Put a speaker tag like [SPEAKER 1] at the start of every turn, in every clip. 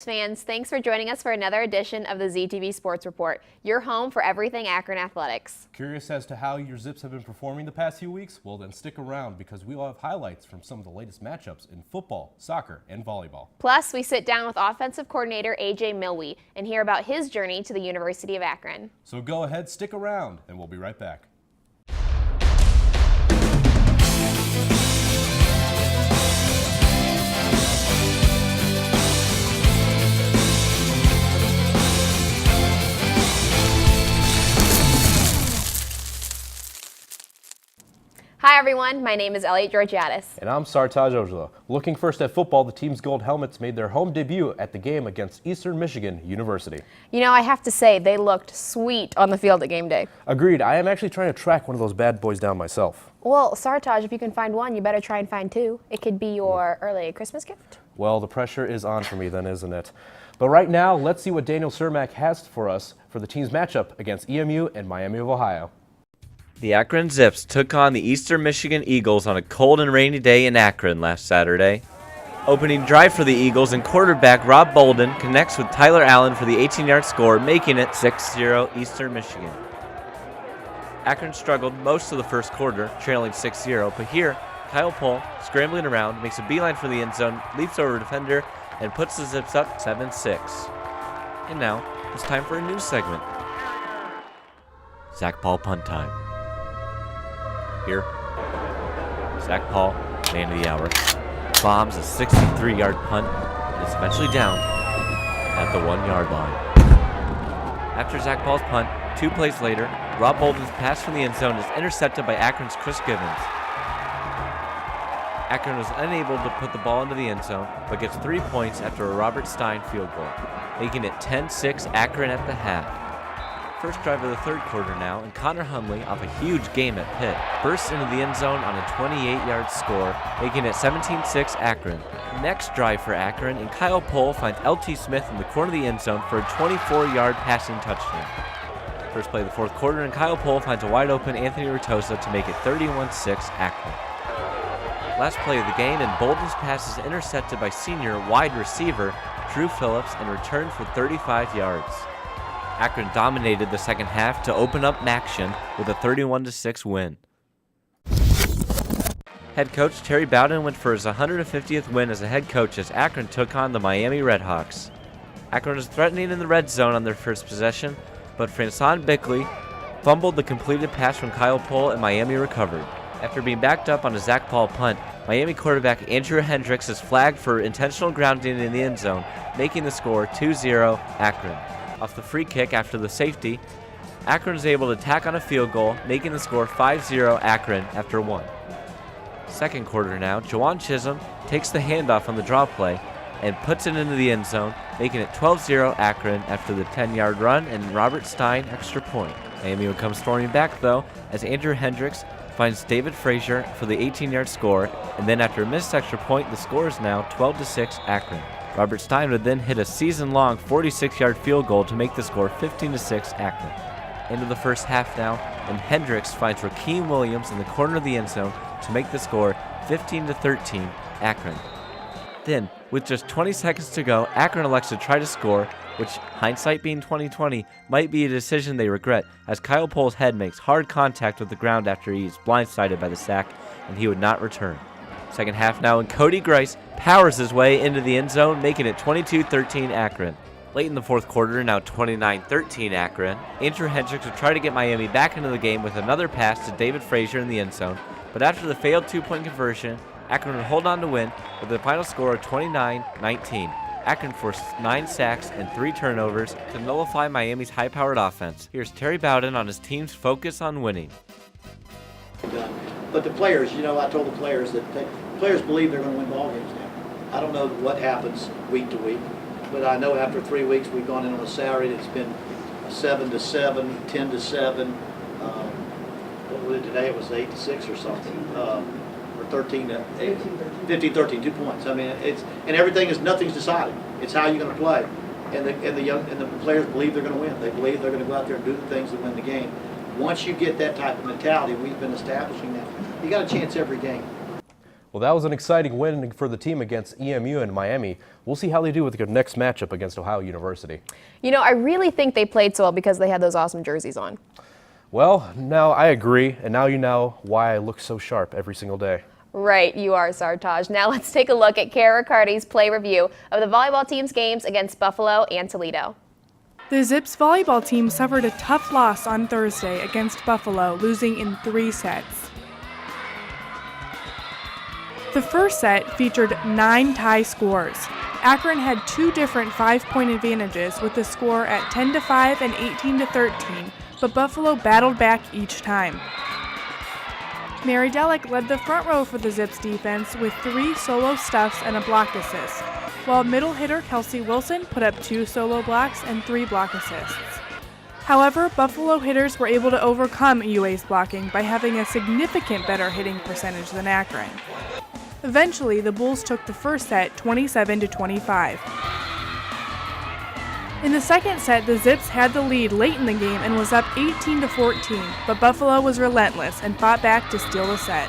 [SPEAKER 1] Fans, thanks for joining us for another edition of the ZTV Sports Report, your home for everything Akron athletics.
[SPEAKER 2] Curious as to how your Zips have been performing the past few weeks? Well, then stick around because we will have highlights from some of the latest matchups in football, soccer, and volleyball.
[SPEAKER 1] Plus, we sit down with offensive coordinator A.J. Milwee and hear about his journey to the University of Akron.
[SPEAKER 2] So go ahead, stick around, and we'll be right back.
[SPEAKER 1] Hi everyone, my name is Elliot Georgiadis.
[SPEAKER 2] And I'm Sartaj Ojala. Looking first at football, the team's gold helmets made their home debut at the game against Eastern Michigan University.
[SPEAKER 1] You know, I have to say, they looked sweet on the field at game day.
[SPEAKER 2] Agreed. I am actually trying to track one of those bad boys down myself.
[SPEAKER 1] Well, Sartaj, if you can find one, you better try and find two. It could be your early Christmas gift.
[SPEAKER 2] Well, the pressure is on for me then, isn't it? But right now, let's see what Daniel Cermak has for us for the team's matchup against EMU and Miami of Ohio.
[SPEAKER 3] The Akron Zips took on the Eastern Michigan Eagles on a cold and rainy day in Akron last Saturday. Opening drive for the Eagles and quarterback Rob Bowden connects with Tyler Allen for the 18-yard score, making it 6-0 Eastern Michigan. Akron struggled most of the first quarter, trailing 6-0, but here, Kyle Pohl, scrambling around, makes a beeline for the end zone, leaps over a defender, and puts the Zips up 7-6. And now, it's time for a news segment. Zach Paul punt time. Here, Zach Paul, man of the hour, bombs a 63-yard punt and is eventually down at the 1-yard line. After Zach Paul's punt, 2 plays later, Rob Bolden's pass from the end zone is intercepted by Akron's Chris Gibbons. Akron was unable to put the ball into the end zone, but gets 3 points after a Robert Stein field goal, making it 10-6 Akron at the half. First drive of the third quarter now, and Connor Humley, off a huge game at Pitt, bursts into the end zone on a 28-yard score, making it 17-6 Akron. Next drive for Akron, and Kyle Pohl finds L.T. Smith in the corner of the end zone for a 24-yard passing touchdown. First play of the fourth quarter, and Kyle Pohl finds a wide-open Anthony Ritosa to make it 31-6 Akron. Last play of the game, and Bolden's pass is intercepted by senior wide receiver Drew Phillips and returned for 35 yards. Akron dominated the second half to open up action with a 31-6 win. Head coach Terry Bowden went for his 150th win as a head coach as Akron took on the Miami Redhawks. Akron was threatening in the red zone on their first possession, but Franson Bickley fumbled the completed pass from Kyle Pohl and Miami recovered. After being backed up on a Zach Paul punt, Miami quarterback Andrew Hendricks is flagged for intentional grounding in the end zone, making the score 2-0 Akron. Off the free kick after the safety, Akron is able to tack on a field goal, making the score 5-0 Akron after 1. Second quarter now, Jawan Chisholm takes the handoff on the draw play and puts it into the end zone, making it 12-0 Akron after the 10-yard run and Robert Stein extra point. Miami would come storming back though, as Andrew Hendricks finds David Frazier for the 18-yard score, and then after a missed extra point, the score is now 12-6 Akron. Robert Stein would then hit a season-long 46-yard field goal to make the score 15-6 Akron. Into the first half now, and Hendricks finds Rakeem Williams in the corner of the end zone to make the score 15-13 Akron. Then, with just 20 seconds to go, Akron elects to try to score, which, hindsight being 2020, might be a decision they regret, as Kyle Pohl's head makes hard contact with the ground after he is blindsided by the sack, and he would not return. Second half now, and Cody Grice powers his way into the end zone, making it 22-13 Akron. Late in the fourth quarter, now 29-13 Akron, Andrew Hendricks would try to get Miami back into the game with another pass to David Frazier in the end zone, but after the failed 2-point conversion, Akron would hold on to win with a final score of 29-19. Akron forced 9 sacks and 3 turnovers to nullify Miami's high-powered offense. Here's Terry Bowden on his team's focus on winning.
[SPEAKER 4] But the players, I told the players that players believe they're going to win ball games now. I don't know what happens week to week, but I know after 3 weeks we've gone in on a Saturday. It's been 7-7, 10-7. What was it today? It was 8-6 or something, or 15-13, 2 points. I mean, nothing's decided. It's how you're going to play, and the players believe they're going to win. They believe they're going to go out there and do the things that win the game. Once you get that type of mentality, we've been establishing that, you got a chance every game.
[SPEAKER 2] Well, that was an exciting win for the team against EMU in Miami. We'll see how they do with their next matchup against Ohio University.
[SPEAKER 1] You know, I really think they played so well because they had those awesome jerseys on.
[SPEAKER 2] Well, now I agree, and now you know why I look so sharp every single day.
[SPEAKER 1] Right, you are, Sartaj. Now let's take a look at Kara Riccardi's play review of the volleyball team's games against Buffalo and Toledo.
[SPEAKER 5] The Zips volleyball team suffered a tough loss on Thursday against Buffalo, losing in 3 sets. The first set featured 9 tie scores. Akron had 2 different 5-point advantages with the score at 10-5 and 18-13, but Buffalo battled back each time. Mary Delic led the front row for the Zips defense with 3 solo stuffs and a block assist, while middle hitter Kelsey Wilson put up 2 solo blocks and 3 block assists. However, Buffalo hitters were able to overcome UA's blocking by having a significant better hitting percentage than Akron. Eventually, the Bulls took the first set 27-25. In the second set, the Zips had the lead late in the game and was up 18-14, but Buffalo was relentless and fought back to steal the set.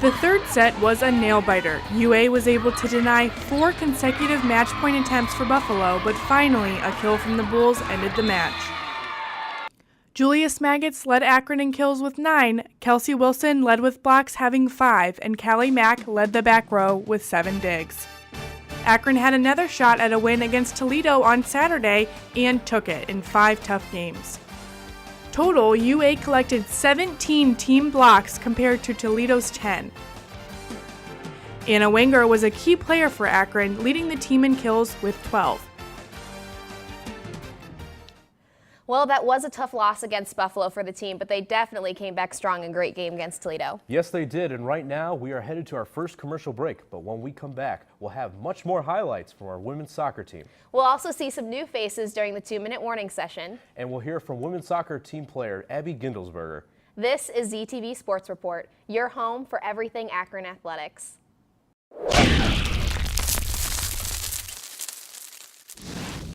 [SPEAKER 5] The third set was a nail-biter. UA was able to deny 4 consecutive match point attempts for Buffalo, but finally a kill from the Bulls ended the match. Julius Maggots led Akron in kills with 9, Kelsey Wilson led with blocks having 5, and Callie Mack led the back row with 7 digs. Akron had another shot at a win against Toledo on Saturday and took it in 5 tough games. Total, UA collected 17 team blocks compared to Toledo's 10. Anna Wenger was a key player for Akron, leading the team in kills with 12.
[SPEAKER 1] Well, that was a tough loss against Buffalo for the team, but they definitely came back strong in a great game against Toledo.
[SPEAKER 2] Yes, they did, and right now we are headed to our first commercial break, but when we come back, we'll have much more highlights from our women's soccer team.
[SPEAKER 1] We'll also see some new faces during the 2-minute warning session.
[SPEAKER 2] And we'll hear from women's soccer team player Abby Gindelsberger.
[SPEAKER 1] This is ZTV Sports Report, your home for everything Akron Athletics.